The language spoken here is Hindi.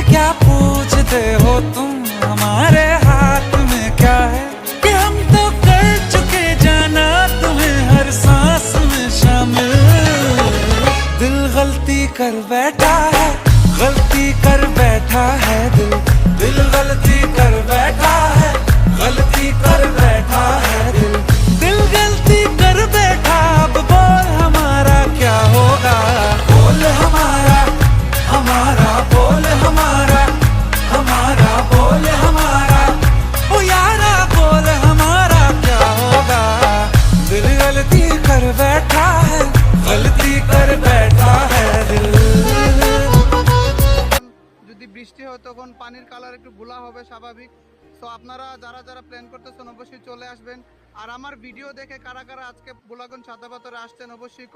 क्या पूछते हो तुम, हमारे हाथ में क्या है कि हम तो कर चुके जाना तुम्हें हर सांस में शामिल। दिल गलती कर बैठा है, गलती कर बैठा है दिल, दिल गलती कर बैठा है, गलती कर बैठा है दिल, दिल गलती कर बैठा। अब बोल हमारा क्या होगा, बोल हमारा, हमारा बोल हमारा, हमारा बोल हमारा, ओ यारा बोल हमारा क्या होगा। दिल गलती कर बैठा है, गलती कर बैठा है दिल। যদি বৃষ্টি হয় তখন পানির কালার একটু ঘোলা হবে স্বাভাবিক। সো আপনারা যারা যারা প্ল্যান করতেছেন অবশ্যই চলে আসবেন। আর আমার ভিডিও দেখে কারা কারা আজকে বোলাগঞ্জ সাদা পাথরে আসছেন অবশ্যই